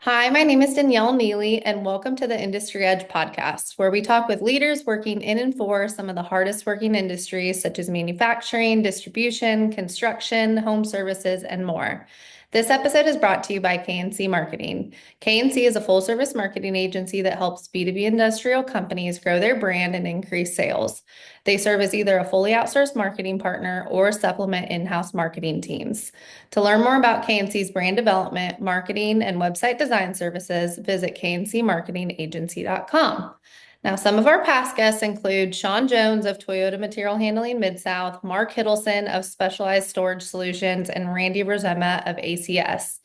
Hi, my name is Danielle Neely, and welcome to the Industry Edge podcast, where we talk with leaders working in and for some of the hardest working industries, such as manufacturing, distribution, construction, home services, and more. This episode is brought to you by KNC Marketing. KNC is a full service marketing agency that helps B2B industrial companies grow their brand and increase sales. They serve as either a fully outsourced marketing partner or supplement in house marketing teams. To learn more about KNC's brand development, marketing, and website design services, visit kncmarketingagency.com. Now, some of our past guests include Sean Jones of Toyota Material Handling Mid-South, Mark Hiddleston of Specialized Storage Solutions, and Randy Rosema of ACS.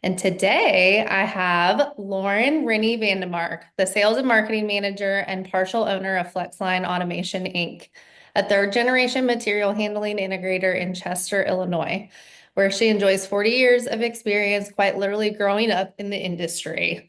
And today I have Rinne Van De Mark, the Sales and Marketing Manager and partial owner of FlexLine Automation, Inc., a third generation material handling integrator in Chester, Illinois, where she enjoys 40 years of experience, quite literally growing up in the industry.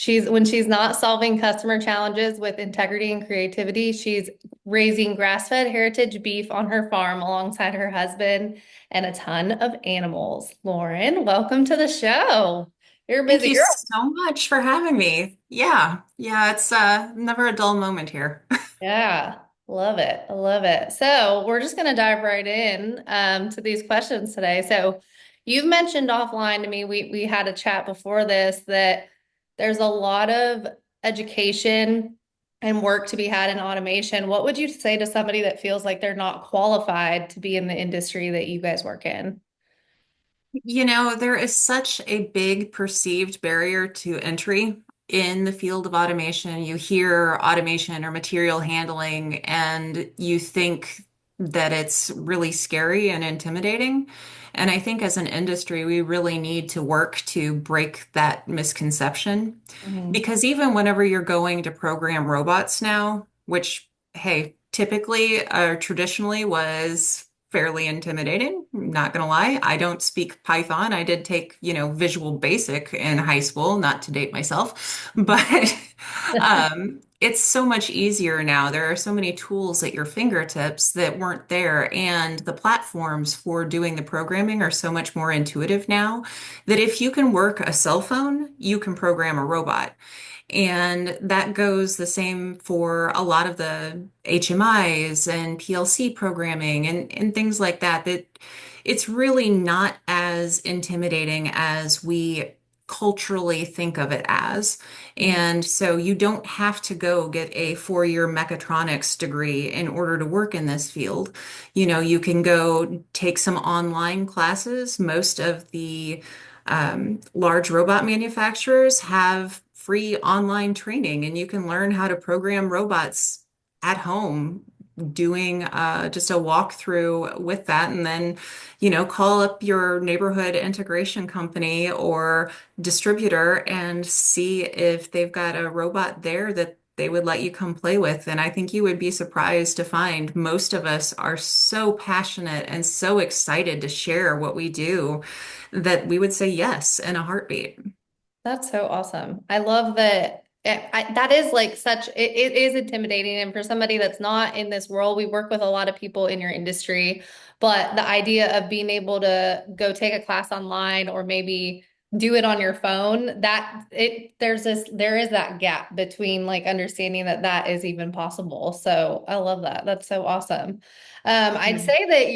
When she's not solving customer challenges with integrity and creativity, she's raising grass-fed heritage beef on her farm alongside her husband and a ton of animals. Rinne, welcome to the show. You're a Thank busy you girl. so much for having me. Yeah, it's never a dull moment here. Yeah, love it. I love it. So we're just going to dive right in to these questions today. So you've mentioned offline to me, we had a chat before this that there's a lot of education and work to be had in automation. What would you say to somebody that feels like they're not qualified to be in the industry that you guys work in? You know, there is such a big perceived barrier to entry in the field of automation. You hear automation or material handling, and you think that it's really scary and intimidating. And I think as an industry, we really need to work to break that misconception. Mhm. Because even whenever you're going to program robots now, which, hey, typically or traditionally was fairly intimidating, not gonna lie. I don't speak Python. I did take, Visual Basic in high school, not to date myself, but it's so much easier now. There are so many tools at your fingertips that weren't there, and the platforms for doing the programming are so much more intuitive now that if you can work a cell phone, you can program a robot. And that goes the same for a lot of the HMIs and PLC programming and things like that, that it's really not as intimidating as we culturally think of it as. Mhm. And so you don't have to go get a 4-year mechatronics degree in order to work in this field. You know, you can go take some online classes. Most of the large robot manufacturers have free online training, and you can learn how to program robots at home doing just a walkthrough with that. And then, call up your neighborhood integration company or distributor and see if they've got a robot there that they would let you come play with. And I think you would be surprised to find most of us are so passionate and so excited to share what we do that we would say yes in a heartbeat. That's so awesome. I love that. That is like it is intimidating. And for somebody that's not in this world, we work with a lot of people in your industry, but the idea of being able to go take a class online or maybe do it on your phone, there is that gap between like understanding that that is even possible. So I love that. That's so awesome. I'd say that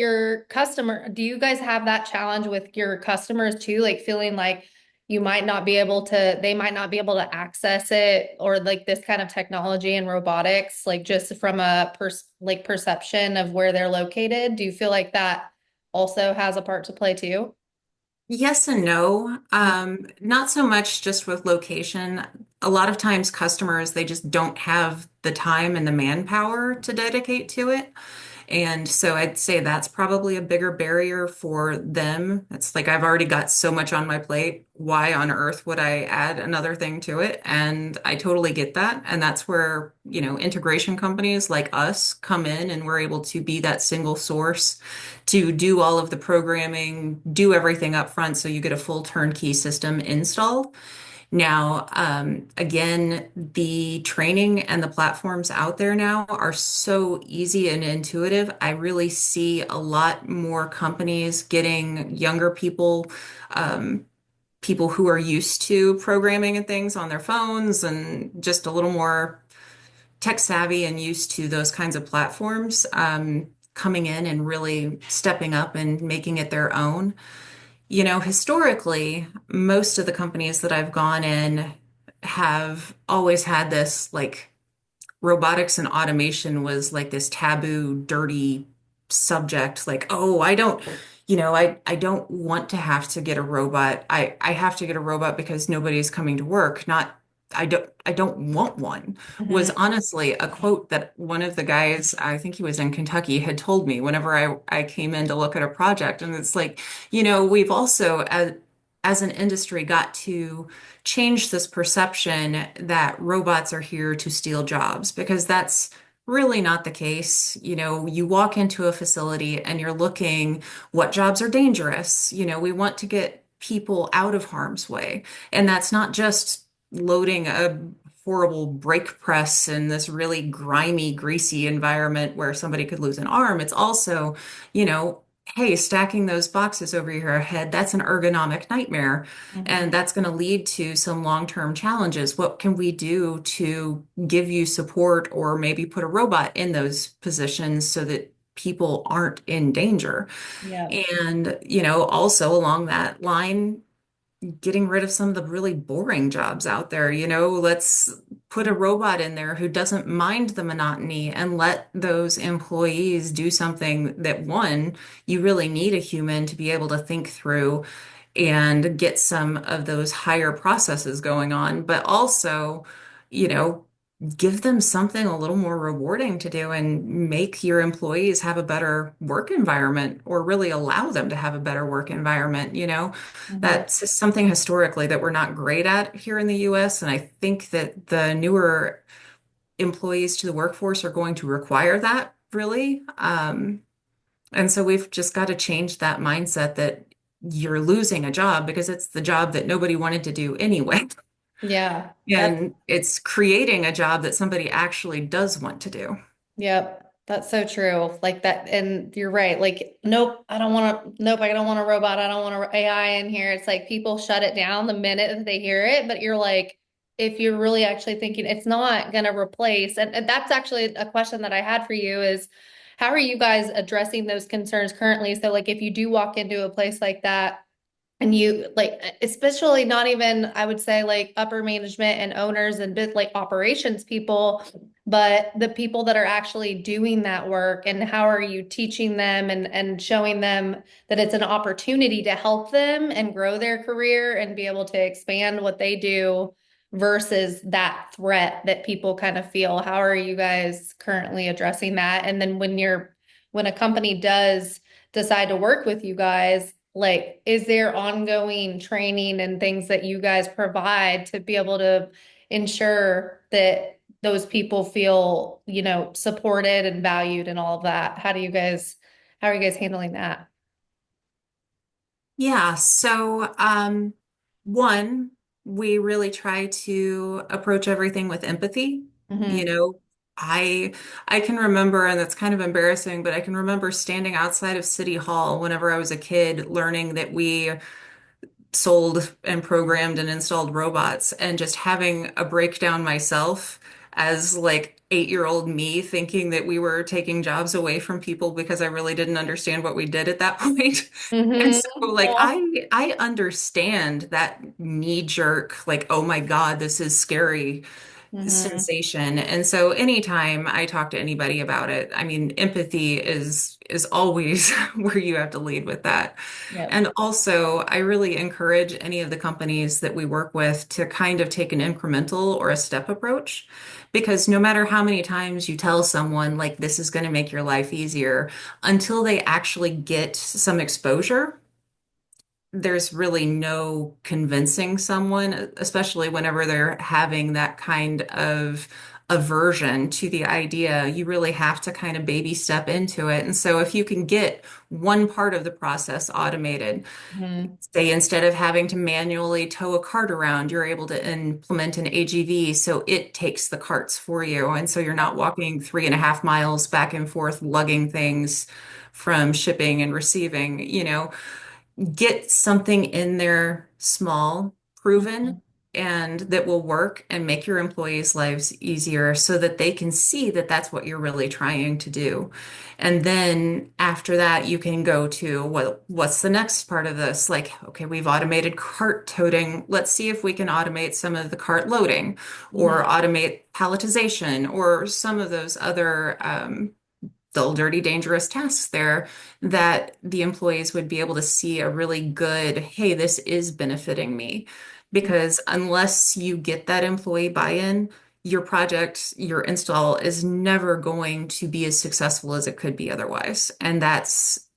do you guys have that challenge with your customers too? Like feeling like they might not be able to access it or like this kind of technology and robotics, like just from a perception of where they're located. Do you feel like that also has a part to play too? Yes and no. Not so much just with location. A lot of times customers, they just don't have the time and the manpower to dedicate to it. And so I'd say that's probably a bigger barrier for them. It's like I've already got so much on my plate. Why on earth would I add another thing to it? And I totally get that. And that's where, integration companies like us come in and we're able to be that single source to do all of the programming, do everything up front so you get a full turnkey system installed. Now, again, the training and the platforms out there now are so easy and intuitive. I really see a lot more companies getting younger people people who are used to programming and things on their phones and just a little more tech savvy and used to those kinds of platforms, coming in and really stepping up and making it their own. You know, historically, most of the companies that I've gone in have always had this like robotics and automation was like this taboo, dirty subject. Like, oh, I don't, I don't want to have to get a robot. I have to get a robot because nobody's coming to work, not I don't want one, was Hmm. honestly a quote that one of the guys, I think he was in Kentucky, had told me whenever I came in to look at a project. And it's like, we've also as an industry got to change this perception that robots are here to steal jobs because that's really not the case. You know, you walk into a facility and you're looking what jobs are dangerous. You know, we want to get people out of harm's way. And that's not just loading a horrible brake press in this really grimy, greasy environment where somebody could lose an arm. It's also, you know, hey, stacking those boxes over your head, that's an ergonomic nightmare. And Hmm. that's going to lead to some long-term challenges. What can we do to give you support or maybe put a robot in those positions so that people aren't in danger? Yeah. And, also along that line, getting rid of some of the really boring jobs out there. Let's put a robot in there who doesn't mind the monotony and let those employees do something that one, you really need a human to be able to think through and get some of those higher processes going on, but also, you know, give them something a little more rewarding to do and make your employees have a better work environment or really allow them to have a better work environment. Hmm. That's something historically that we're not great at here in the US. And I think that the newer employees to the workforce are going to require that really. And so we've just got to change that mindset that you're losing a job because it's the job that nobody wanted to do anyway. Yeah. That's And it's creating a job that somebody actually does want to do. Yep, that's so true. Like that, and you're right. Like, nope, I don't want to, nope, I don't want a robot. I don't want a AI in here. It's like people shut it down the minute that they hear it, but you're like, if you're really actually thinking it's not going to replace, and that's actually a question that I had for you is, how are you guys addressing those concerns currently? So like if you do walk into a place like that, and you like, especially not even, I would say like upper management and owners and bit like operations people, but the people that are actually doing that work and how are you teaching them and showing them that it's an opportunity to help them and grow their career and be able to expand what they do versus that threat that people kind of feel. How are you guys currently addressing that? And then when a company does decide to work with you guys, like, is there ongoing training and things that you guys provide to be able to ensure that those people feel, supported and valued and all of that? How are you guys handling that? Yeah, so one, we really try to approach everything with empathy. You Hmm. know, I I can remember, and that's kind of embarrassing, but I can remember standing outside of City Hall whenever I was a kid, learning that we sold and programmed and installed robots and just having a breakdown myself as like 8-year-old me thinking that we were taking jobs away from people because I really didn't understand what we did at that point. And Hmm. so like Yeah. I understand that knee jerk like oh my God this is scary Hmm. sensation. And so anytime I talk to anybody about it, I mean, empathy is always where you have to lead with that. Yep. And also, I really encourage any of the companies that we work with to kind of take an incremental or a step approach. Because no matter how many times you tell someone, like, this is going to make your life easier, until they actually get some exposure, there's really no convincing someone, especially whenever they're having that kind of aversion to the idea. You really have to kind of baby step into it. And so if you can get one part of the process automated, Hmm. say instead of having to manually tow a cart around, you're able to implement an AGV so it takes the carts for you. And so you're not walking 3.5 miles back and forth lugging things from shipping and receiving, get something in there small, proven, Mhm. and that will work and make your employees' lives easier so that they can see that that's what you're really trying to do. And then after that, you can go to what's the next part of this? Like, okay, we've automated cart toting. Let's see if we can automate some of the cart loading or Mhm. automate palletization or some of those other dull, dirty, dangerous tasks there that the employees would be able to see a really good, hey, this is benefiting me. Because unless you get that employee buy-in, your project, your install is never going to be as successful as it could be otherwise. And that's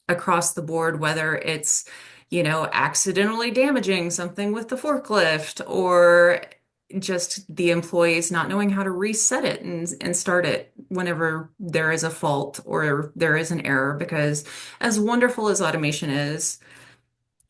across the board, whether it's, accidentally damaging something with the forklift or just the employees not knowing how to reset it and start it whenever there is a fault or there is an error. Because as wonderful as automation is,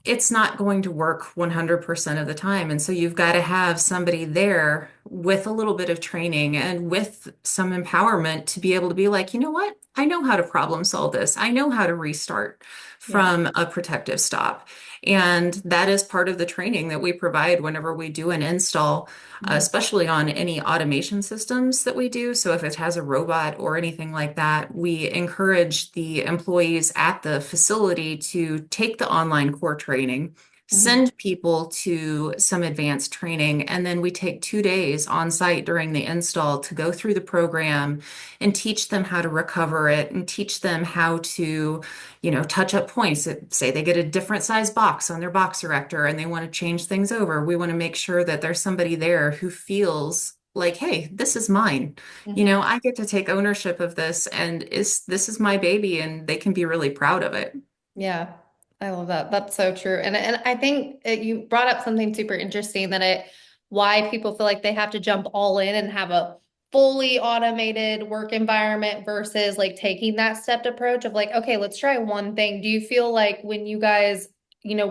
it's not going to work 100% of the time. And so you've got to have somebody there with a little bit of training and with some empowerment to be able to be like, you know what? I know how to problem solve this. I know how to restart Yeah. from a protective stop. And that is part of the training that we provide whenever we do an install, Mhm. especially on any automation systems that we do. So if it has a robot or anything like that, we encourage the employees at the facility to take the online core training, Mhm. send people to some advanced training, and then we take 2 days on site during the install to go through the program and teach them how to recover it and teach them how to, touch up points. Say they get a different size box on their box erector and they want to change things over. We want to make sure that there's somebody there who feels like, hey, this is mine. Mhm. I get to take ownership of this and this is my baby and they can be really proud of it. Yeah, I love that. That's so true. And I think you brought up something super interesting that why people feel like they have to jump all in and have a fully automated work environment versus like taking that stepped approach of like, okay, let's try one thing. Do you feel like when you guys,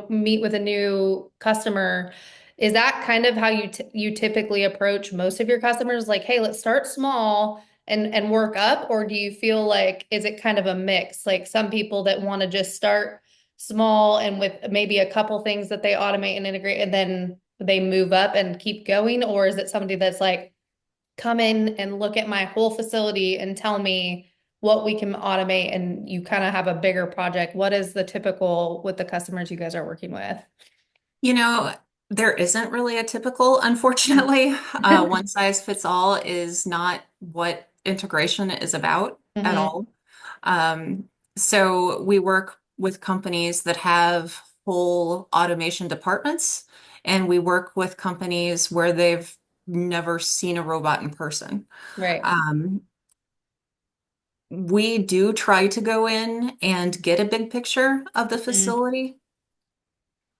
meet with a new customer, is that kind of how you typically approach most of your customers? Like, hey, let's start small and work up, or do you feel like is it kind of a mix? Like some people that want to just start small and with maybe a couple things that they automate and integrate and then they move up and keep going, or is it somebody that's like, come in and look at my whole facility and tell me what we can automate and you kind of have a bigger project? What is the typical with the customers you guys are working with? You know, there isn't really a typical, unfortunately. One size fits all is not what integration is about at Hmm. all. Um, so we work with companies that have whole automation departments, and we work with companies where they've never seen a robot in person. Right. Um, we do try to go in and get a big picture of the Mm. facility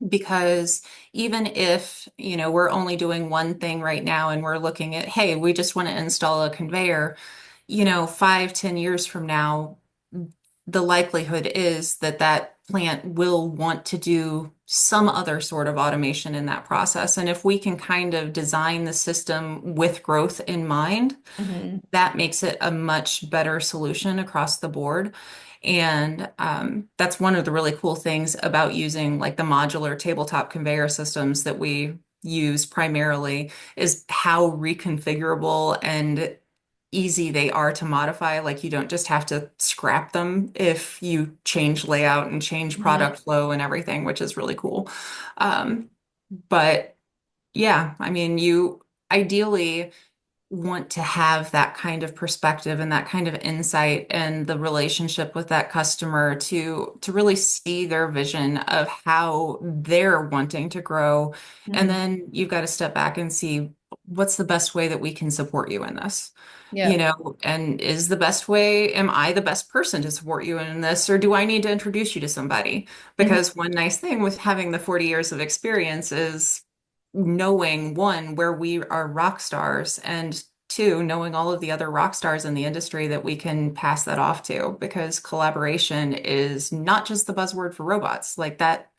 because even if, we're only doing one thing right now and we're looking at, hey, we just want to install a conveyor, 5, 10 years from now, the likelihood is that that plant will want to do some other sort of automation in that process. And if we can kind of design the system with growth in mind, Hmm. that makes it a much better solution across the board. And that's one of the really cool things about using like the modular tabletop conveyor systems that we use primarily is how reconfigurable and easy they are to modify. Like you don't just have to scrap them if you change layout and change Hmm. product flow and everything, which is really cool. But yeah, I mean, you ideally want to have that kind of perspective and that kind of insight and the relationship with that customer to really see their vision of how they're wanting to grow. And Hmm. then you've got to step back and see what's the best way that we can support you in this. Yeah. And is the best way, am I the best person to support you in this, or do I need to introduce you to somebody? Hmm. Because one nice thing with having the 40 years of experience is knowing one, where we are rock stars, and two, knowing all of the other rock stars in the industry that we can pass that off to, because collaboration is not just the buzzword for robots. Like that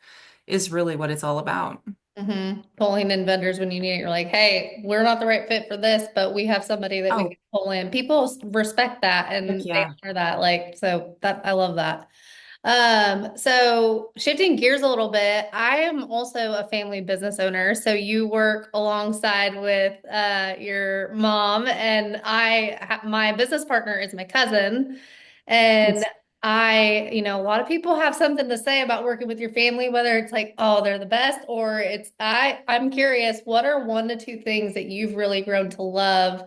is really what it's all about. Pulling in vendors when you need it. You're like, hey, we're not the right fit for this, but we have somebody that we can Oh, pull in. People respect that heck and they yeah. honor that. Like, so that I love that. So shifting gears a little bit, I am also a family business owner. So you work alongside with your mom, and my business partner is my cousin. And a lot of people have something to say about working with your family, whether it's like, oh, they're the best, or I'm curious, what are one to two things that you've really grown to love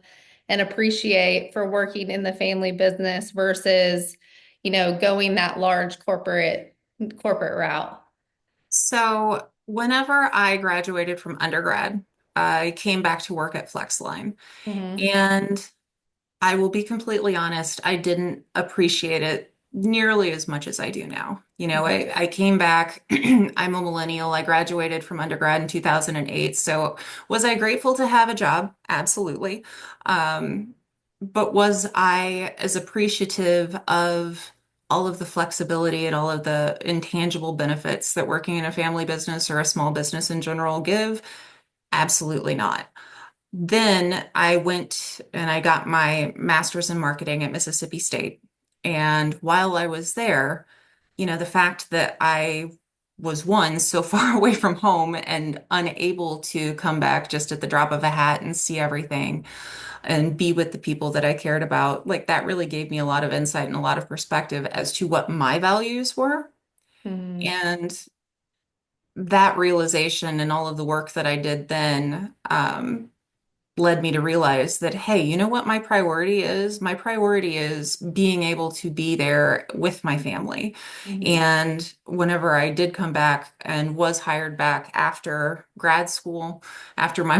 and appreciate for working in the family business versus going that large corporate route. So, whenever I graduated from undergrad, I came back to work at FlexLine. Hmm. And I will be completely honest, I didn't appreciate it nearly as much as I do now. I came back, I'm a millennial. I graduated from undergrad in 2008. So was I grateful to have a job? Absolutely. Um, but was I as appreciative of all of the flexibility and all of the intangible benefits that working in a family business or a small business in general give? Absolutely not. Then I went and I got my master's in marketing at Mississippi State. And while I was there, the fact that I was one so far away from home and unable to come back just at the drop of a hat and see everything and be with the people that I cared about, like that really gave me a lot of insight and a lot of perspective as to what my values were. Hmm. And that realization and all of the work that I did then, led me to realize that, hey, you know what my priority is? My priority is being able to be there with my family. Hmm. And whenever I did come back and was hired back after grad school, after my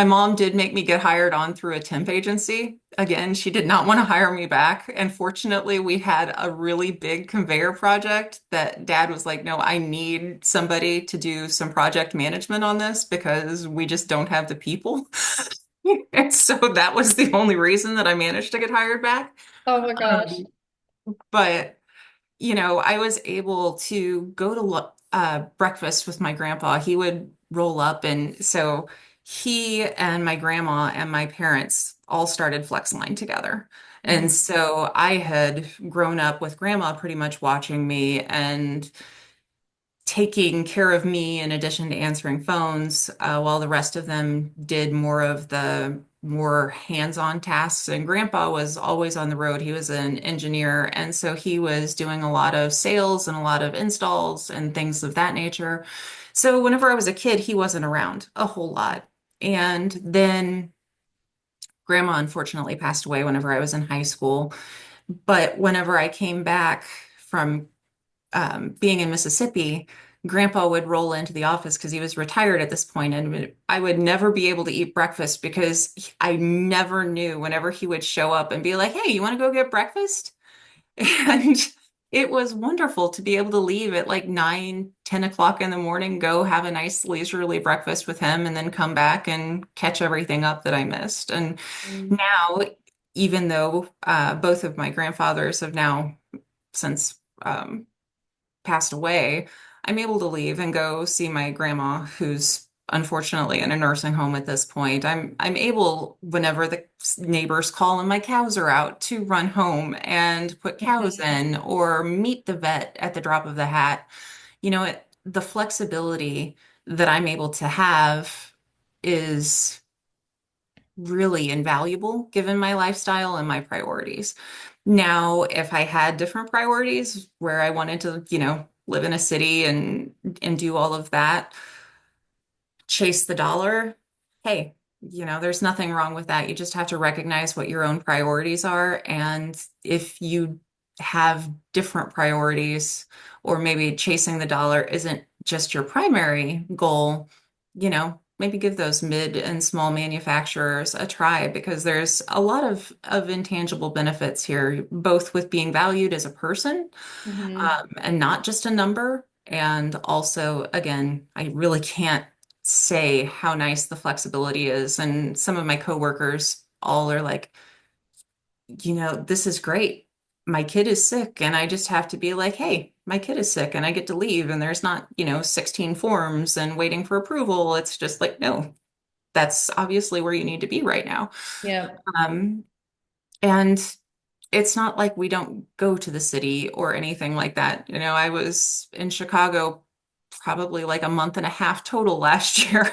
mom did make me get hired on through a temp agency. Again, she did not want to hire me back. And fortunately, we had a really big conveyor project that dad was like, no, I need somebody to do some project management on this because we just don't have the people. And so that was the only reason that I managed to get hired back. Oh my gosh. Um, but I was able to go to breakfast with my grandpa. He would roll up, and so he and my grandma and my parents all started FlexLine together. Hmm. And so I had grown up with grandma pretty much watching me and taking care of me in addition to answering phones, while the rest of them did more of the more hands-on tasks. And Grandpa was always on the road. He was an engineer, and so he was doing a lot of sales and a lot of installs and things of that nature. So whenever I was a kid, he wasn't around a whole lot. And then Grandma unfortunately passed away whenever I was in high school. But whenever I came back from being in Mississippi, Grandpa would roll into the office because he was retired at this point, and I would never be able to eat breakfast because I never knew whenever he would show up and be like, "Hey, you want to go get breakfast?" And it was wonderful to be able to leave at like 9, 10 o'clock in the morning, go have a nice leisurely breakfast with him, and then come back and catch everything up that I missed. And now, even though both of my grandfathers have now since passed away, I'm able to leave and go see my grandma, who's unfortunately in a nursing home at this point. I'm able, whenever the neighbors call and my cows are out, to run home and put cows Hmm. in or meet the vet at the drop of the hat. The flexibility that I'm able to have is really invaluable given my lifestyle and my priorities. Now, if I had different priorities where I wanted to, live in a city and do all of that, chase the dollar, hey, there's nothing wrong with that. You just have to recognize what your own priorities are. And if you have different priorities, or maybe chasing the dollar isn't just your primary goal, maybe give those mid and small manufacturers a try because there's a lot of intangible benefits here, both with being valued as a person, Hmm. and not just a number. And also, again, I really can't say how nice the flexibility is. And some of my coworkers all are like, this is great. My kid is sick, and I just have to be like, hey, my kid is sick, and I get to leave, and there's not, 16 forms and waiting for approval. It's just like, no, that's obviously where you need to be right now. Yep. Um, and it's not like we don't go to the city or anything like that. I was in Chicago probably like a month and a half total last year,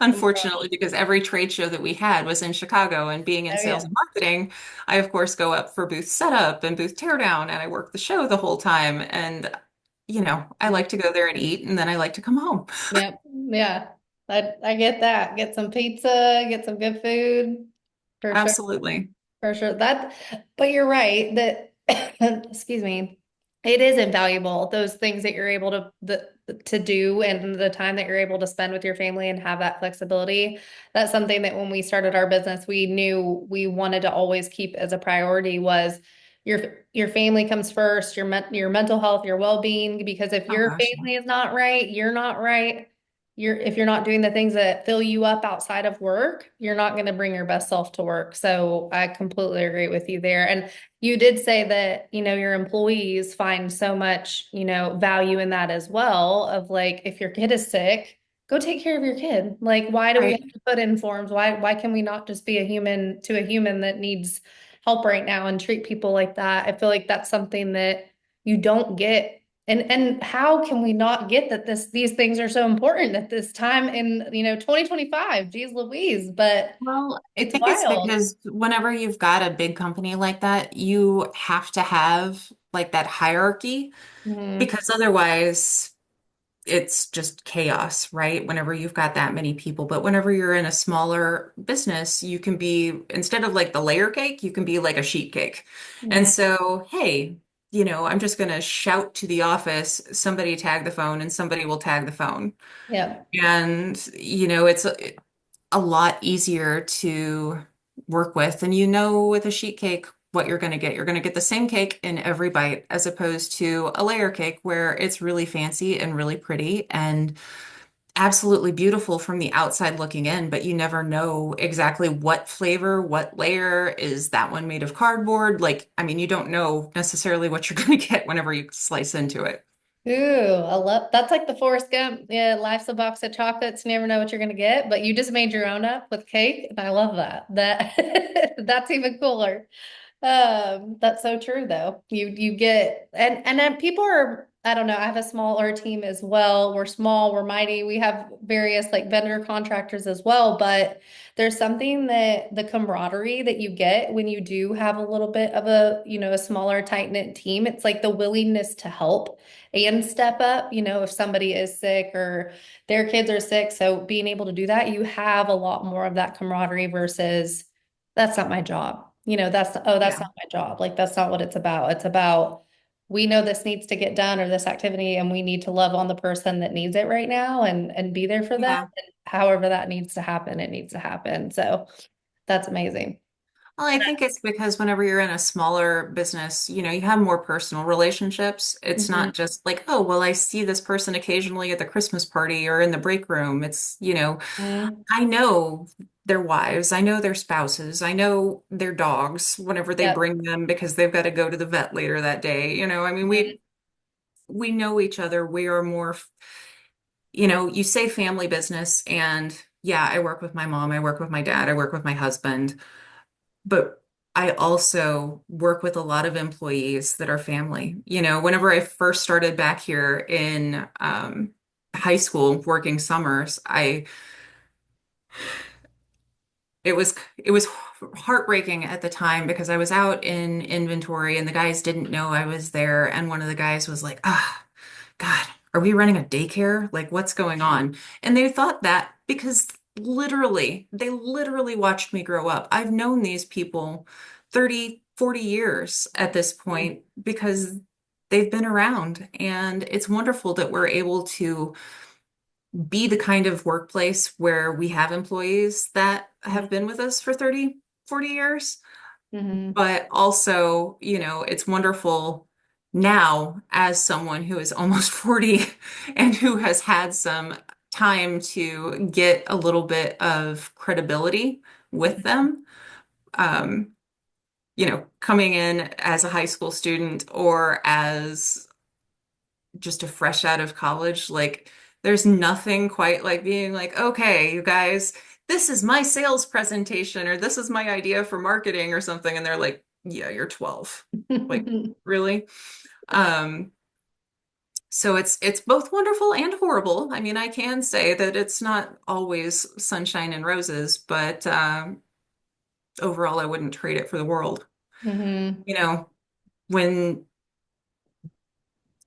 unfortunately, because every trade show that we had was in Chicago. And being in Oh sales yeah. and marketing, I, of course, go up for booth setup and booth teardown, and I work the show the whole time. And, I Mhm. like to go there and eat, and then I like to come home. Yep. Yeah. I get that. Get some pizza, get some good food for sure. Absolutely. For sure. But you're right that, excuse me, it is invaluable, those things that you're able to do and the time that you're able to spend with your family and have that flexibility. That's something that when we started our business, we knew we wanted to always keep as a priority was your family comes first, your mental health, your well-being, because if Oh your gosh, yeah. family is not right, you're not right. If you're not doing the things that fill you up outside of work, you're not going to bring your best self to work. So I completely agree with you there. And you did say that, your employees find so much, value in that as well of like if your kid is sick, go take care of your kid. Like why do we have Right. to put in forms? Why can we not just be a human to a human that needs help right now and treat people like that? I feel like that's something that you don't get, and how can we not get that these things are so important at this time in, 2025? Geez Louise, but Well, I it's think it's wild. because whenever you've got a big company like that, you have to have like that hierarchy Hmm. because otherwise it's just chaos, right? Whenever you've got that many people. But whenever you're in a smaller business, you can be, instead of like the layer cake, you can be like a sheet cake. And Hmm. so, hey, I'm just going to shout to the office, somebody tag the phone, and somebody will tag the phone. Yep. And, it's a lot easier to work with. And with a sheet cake, what you're going to get. You're going to get the same cake in every bite, as opposed to a layer cake where it's really fancy and really pretty and absolutely beautiful from the outside looking in, but you never know exactly what flavor, what layer. Is that one made of cardboard? Like, I mean, you don't know necessarily what you're going to get whenever you slice into it. Ooh, I love that's like the Forrest Gump. Yeah, life's a box of chocolates. You never know what you're gonna get, but you just made your own up with cake, and I love that. That's even cooler. That's so true though. You get and then people are, I don't know, I have a smaller team as well. We're small, we're mighty. We have various like vendor contractors as well, but there's something that the camaraderie that you get when you do have a little bit of a smaller tight-knit team. It's like the willingness to help and step up, if somebody is sick or their kids are sick. So being able to do that, you have a lot more of that camaraderie versus that's not my job. That's Yeah. not my job. Like that's not what it's about. It's about we know this needs to get done or this activity and we need to love on the person that needs it right now and be there for them. Yeah. And however that needs to happen, it needs to happen. So that's amazing. Well, I think it's because whenever you're in a smaller business, you have more personal relationships. It's Mhm. not just like, oh, well, I see this person occasionally at the Christmas party or in the break room. Mhm. I know their wives, I know their spouses, I know their dogs whenever they Yep. bring them because they've got to go to the vet later that day. I mean, Mhm. we know each other. We are more, you say family business, and yeah, I work with my mom, I work with my dad, I work with my husband. But I also work with a lot of employees that are family. Whenever I first started back here in high school working summers, it was heartbreaking at the time because I was out in inventory and the guys didn't know I was there. And one of the guys was like, ah, God, are we running a daycare? Like, what's going on? And they thought that because they literally watched me grow up. I've known these people 30, 40 years at this point because they've been around. And it's wonderful that we're able to be the kind of workplace where we have employees that have been with us for 30, 40 years. Mhm. But also, it's wonderful now as someone who is almost 40 and who has had some time to get a little bit of credibility with them. Um, Coming in as a high school student or as just a fresh out of college, like there's nothing quite like being like, okay, you guys, this is my sales presentation or this is my idea for marketing or something. And they're like, yeah, you're 12. Like, really? Um, so it's both wonderful and horrible. I mean, I can say that it's not always sunshine and roses, but overall, I wouldn't trade it for the world. Hmm. You know, when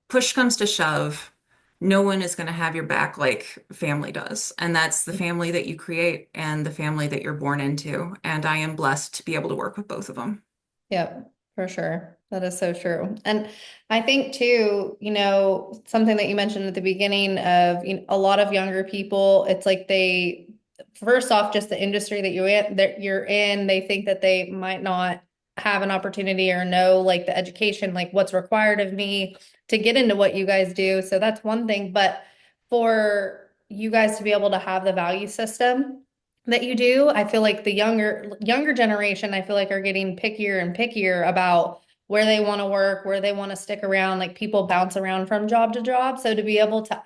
push comes to shove, no one is going to have your back like family does. And that's the family that you create and the family that you're born into. And I am blessed to be able to work with both of them. Yep, for sure. That is so true. And I think too, something that you mentioned at the beginning of, a lot of younger people, it's like first off, just the industry that you're in, they think that they might not have an opportunity or know like the education, like what's required of me to get into what you guys do. So that's one thing. But for you guys to be able to have the value system that you do. I feel like the younger generation, I feel like are getting pickier and pickier about where they want to work, where they want to stick around. Like people bounce around from job to job. So to be able to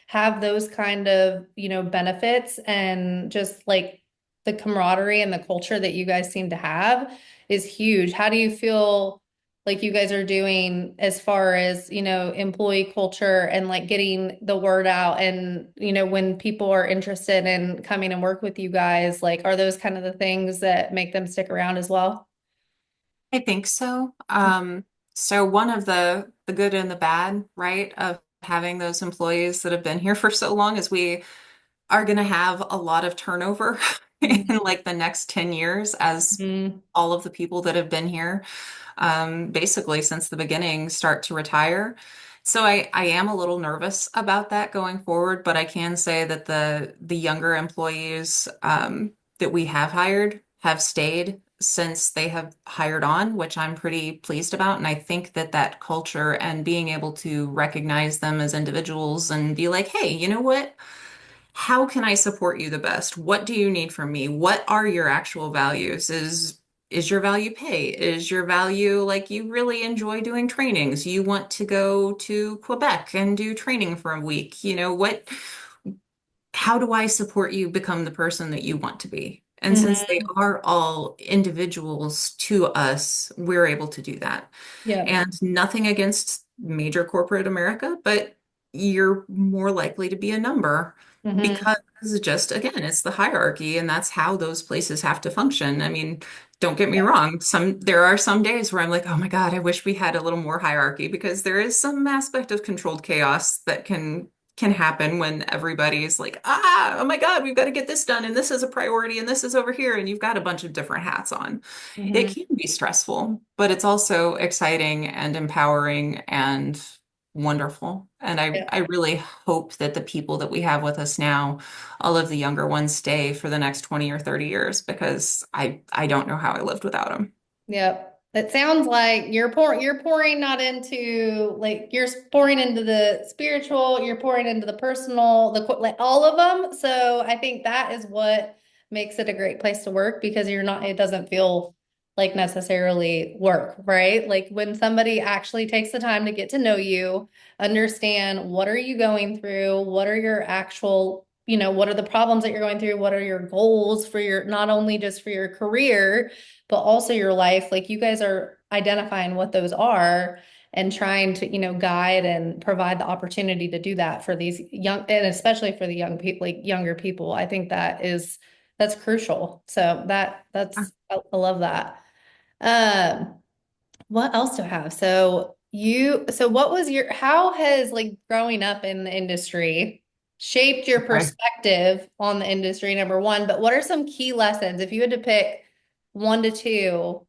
have those kind of, benefits and just like the camaraderie and the culture that you guys seem to have is huge. How do you feel like you guys are doing as far as, employee culture and like getting the word out and, when people are interested in coming and work with you guys, like are those kind of the things that make them stick around as well? I think so. So one of the good and the bad, right, of having those employees that have been here for so long is we are going to have a lot of turnover in like the next 10 years as Mm-hmm. all of the people that have been here basically since the beginning start to retire. So I am a little nervous about that going forward, but I can say that the younger employees that we have hired have stayed since they have hired on, which I'm pretty pleased about. And I think that that culture and being able to recognize them as individuals and be like, hey, you know what? How can I support you the best? What do you need from me? What are your actual values? Is your value pay? Is your value like you really enjoy doing trainings? You want to go to Quebec and do training for a week? You know, how do I support you become the person that you want to be? And since they Mm-hmm. are all individuals to us, we're able to do that. Yep. And nothing against major corporate America, but you're more likely to be a number Mm-hmm. because just, again, it's the hierarchy and that's how those places have to function. I mean, don't get me Yep. wrong. There are some days where I'm like, oh my God, I wish we had a little more hierarchy because there is some aspect of controlled chaos that can happen when everybody's like, oh my God, we've got to get this done and this is a priority and this is over here and you've got a bunch of different hats on. It Mm-hmm. can be stressful, but it's also exciting and empowering and wonderful. And I really hope that the people that we have with us now, all of the younger ones, stay for the next 20 or 30 years because I don't know how I lived without them. Yep. It sounds like you're pouring not into like you're pouring into the spiritual, you're pouring into the personal, like all of them. So I think that is what makes it a great place to work because it doesn't feel like necessarily work, right? Like when somebody actually takes the time to get to know you, understand what are you going through, what are your actual, what are the problems that you're going through, what are your goals for your not only just for your career but also your life. Like you guys are identifying what those are and trying to, guide and provide the opportunity to do that for these young, and especially for the young people, like younger people. I think that's crucial. So I love that. Um, what else do I have? So what was how has like growing up in the industry shaped your Okay. perspective on the industry, number one, but what are some key lessons if you had to pick one to two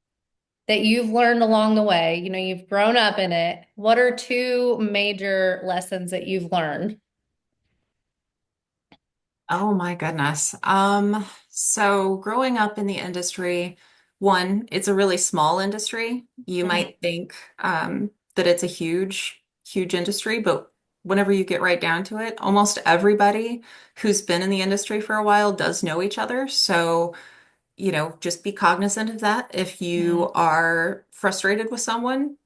that you've learned along the way? You've grown up in it. What are two major lessons that you've learned? Oh my goodness. So growing up in the industry, one, it's a really small industry. You Mhm. might think that it's a huge industry, but whenever you get right down to it, almost everybody who's been in the industry for a while does know each other. So, just be cognizant of that. If Mhm. you are frustrated with someone,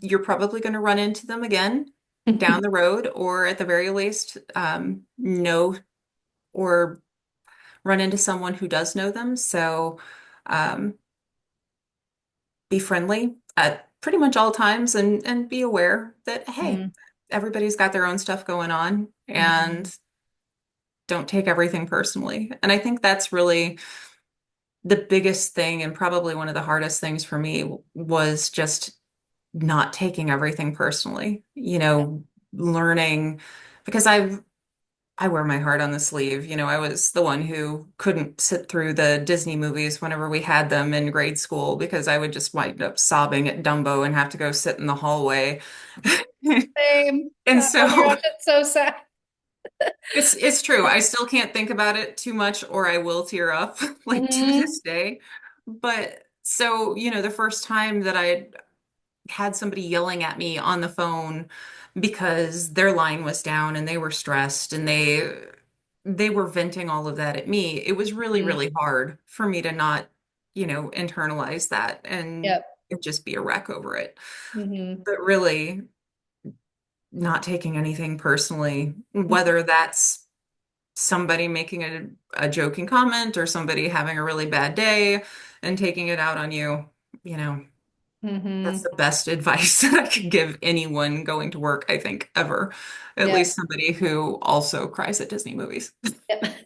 you're probably going to run into them again down the road, or at the very least, know or run into someone who does know them. So, um, be friendly at pretty much all times and be aware that, hey, Mhm. everybody's got their own stuff going on Mhm. and don't take everything personally. And I think that's really the biggest thing and probably one of the hardest things for me was just not taking everything personally, learning because I wear my heart on the sleeve. I was the one who couldn't sit through the Disney movies whenever we had them in grade school because I would just wind up sobbing at Dumbo and have to go sit in the hallway. Same. And Oh my so gosh, it's so sad. it's true. I still can't think about it too much or I will tear up like to Hmm. this day. But so, the first time that I had somebody yelling at me on the phone because their line was down and they were stressed and they were venting all of that at me. It was really, Hmm. really hard for me to not, internalize that and Yep. just be a wreck over it. Hmm. But really not taking anything personally, whether that's somebody making a joking comment or somebody having a really bad day and taking it out on you, you know, that's Hmm. the best advice that I could give anyone going to work, I think, ever. At Yep. least somebody who also cries at Disney movies. Yep.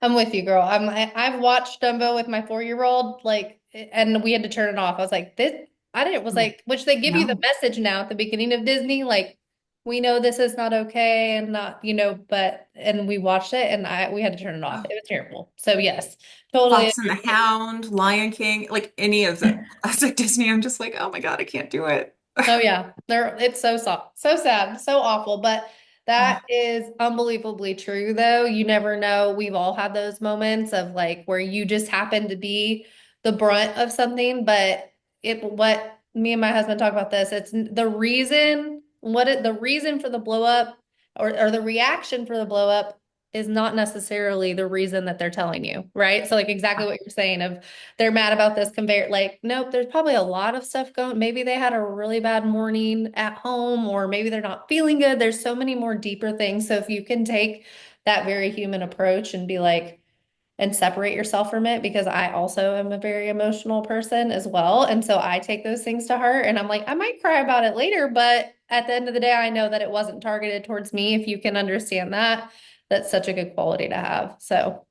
I'm with you, girl. I've watched Dumbo with my 4-year-old, like, and we had to turn it off. I was like, this, I didn't, was like, which they give you the No, message now at the beginning of Disney, like, we know this is not okay and not, but, and we watched it and we had to turn it off. It was terrible. So yes, totally Fox and the Hound, Lion King, like any of the agree. classic Disney, I'm just like, oh my God, I can't do it. Oh yeah, it's so soft, so sad, so awful, but Oh, that is unbelievably true though. You never know. We've all had those moments of like where you just happen to be the brunt of something, but what me and my husband talk about this, it's the reason the reason for the blow up or the reaction for the blow up is not necessarily the reason that they're telling you, right? So like exactly what you're saying of they're mad about this conveyor. Like, nope, there's probably a lot of stuff going. Maybe they had a really bad morning at home, or maybe they're not feeling good. There's so many more deeper things. So if you can take that very human approach and be like, and separate yourself from it, because I also am a very emotional person as well. And so I take those things to heart and I'm like, I might cry about it later, but at the end of the day, I know that it wasn't targeted towards me. If you can understand that, that's such a good quality to have. So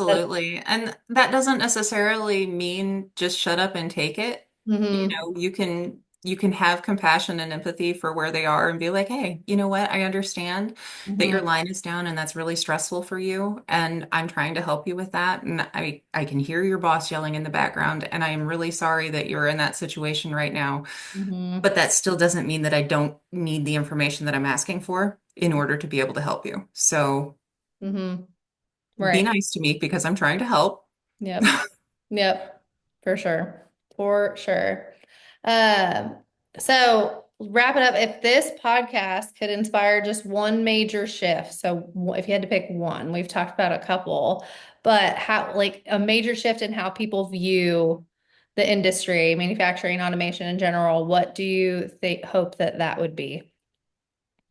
that's, absolutely. And that doesn't necessarily mean just shut up and take it. mm-hmm, You can have compassion and empathy for where they are and be like, "Hey, you know what? I understand that your mm-hmm, line is down and that's really stressful for you, and I'm trying to help you with that. And I can hear your boss yelling in the background, and I am really sorry that you're in that situation right now, mm-hmm, but that still doesn't mean that I don't need the information that I'm asking for in order to be able to help you. So mm-hmm. be Right. nice to me because I'm trying to help." Yep. Yep. For sure. For sure. Um, so wrap it up. If this podcast could inspire just one major shift, so if you had to pick one, we've talked about a couple, but how, like a major shift in how people view the industry, manufacturing, automation in general, what do you think, hope that that would be?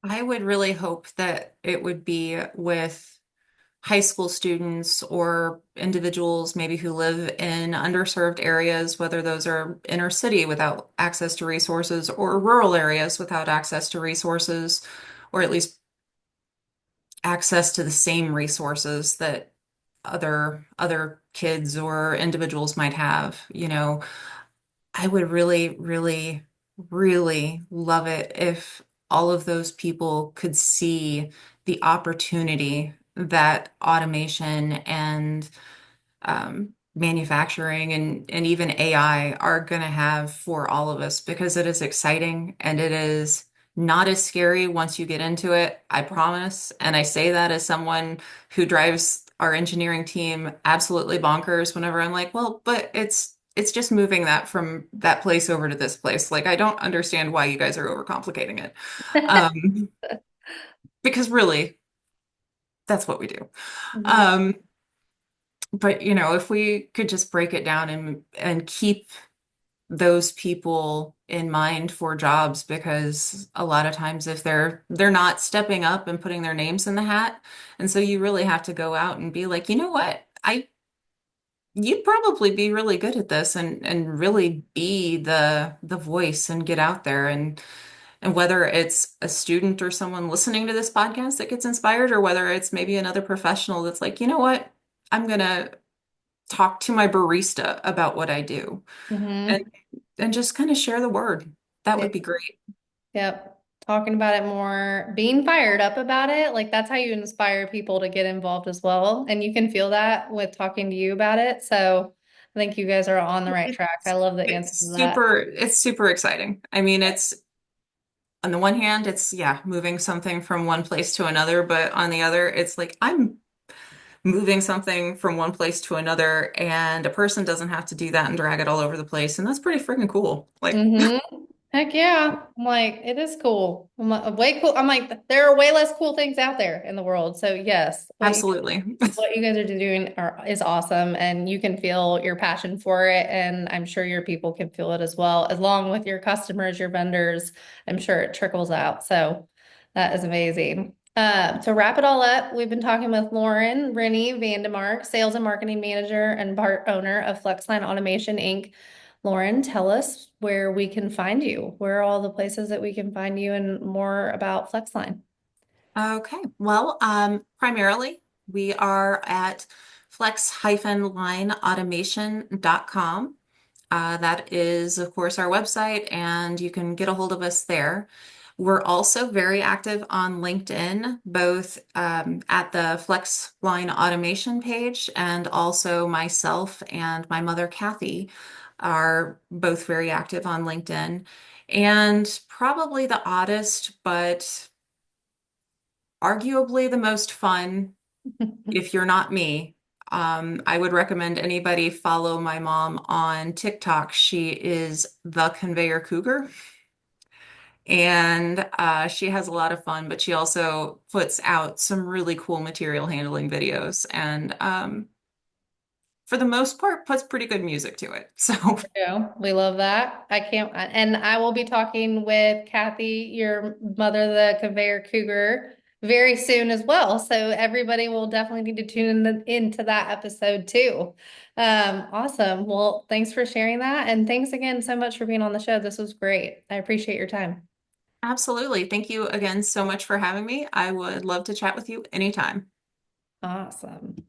I would really hope that it would be with high school students or individuals maybe who live in underserved areas, whether those are inner city without access to resources or rural areas without access to resources, or at least access to the same resources that other kids or individuals might have. I would really, really, really love it if all of those people could see the opportunity that automation and manufacturing and even AI are going to have for all of us because it is exciting and it is not as scary once you get into it, I promise. And I say that as someone who drives our engineering team absolutely bonkers whenever I'm like, well, but it's just moving that from that place over to this place. Like I don't understand why you guys are overcomplicating it. Um, because really, that's what we do. Mhm. Um, but if we could just break it down and keep those people in mind for jobs, because a lot of times if they're not stepping up and putting their names in the hat, and so you really have to go out and be like, you know what? you'd probably be really good at this and really be the voice and get out there and whether it's a student or someone listening to this podcast that gets inspired, or whether it's maybe another professional that's like, you know what, I'm gonna talk to my barista about what I do and Mm-hmm. and just kind of share the word. That would be great. Yep. Talking about it more, being fired up about it. Like that's how you inspire people to get involved as well. And you can feel that with talking to you about it. So I think you guys are on the right track. I love the answer to that. It's super exciting. I mean, it's on the one hand, it's yeah, moving something from one place to another, but on the other, it's like I'm moving something from one place to another, and a person doesn't have to do that and drag it all over the place, and that's pretty freaking cool. Like, Mm-hmm. Heck yeah. I'm like, it is cool. I'm like, way cool. I'm like, there are way less cool things out there in the world. So yes, absolutely. what you guys are doing is awesome, and you can feel your passion for it, and I'm sure your people can feel it as well, along with your customers, your vendors. I'm sure it trickles out. So that is amazing. To wrap it all up, we've been talking with Lauren Rinne Van De Mark, Sales and Marketing Manager and part owner of Flexline Automation Inc. Lauren, tell us where we can find you. Where are all the places that we can find you and more about Flexline? Okay. Well, primarily we are at flex-lineautomation.com. That is, of course, our website, and you can get a hold of us there. We're also very active on LinkedIn, both at the Flex Line Automation page, and also myself and my mother, Kathy, are both very active on LinkedIn. And probably the oddest, but arguably the most fun, if you're not me, I would recommend anybody follow my mom on TikTok. She is the conveyor cougar, and she has a lot of fun, but she also puts out some really cool material handling videos, and for the most part, puts pretty good music to it. So Yeah, we love that. I can't, and I will be talking with Kathy, your mother, the conveyor cougar, very soon as well. So everybody will definitely need to tune into that episode too. Awesome. Well, thanks for sharing that. And thanks again so much for being on the show. This was great. I appreciate your time. absolutely. Thank you again so much for having me. I would love to chat with you anytime. Awesome.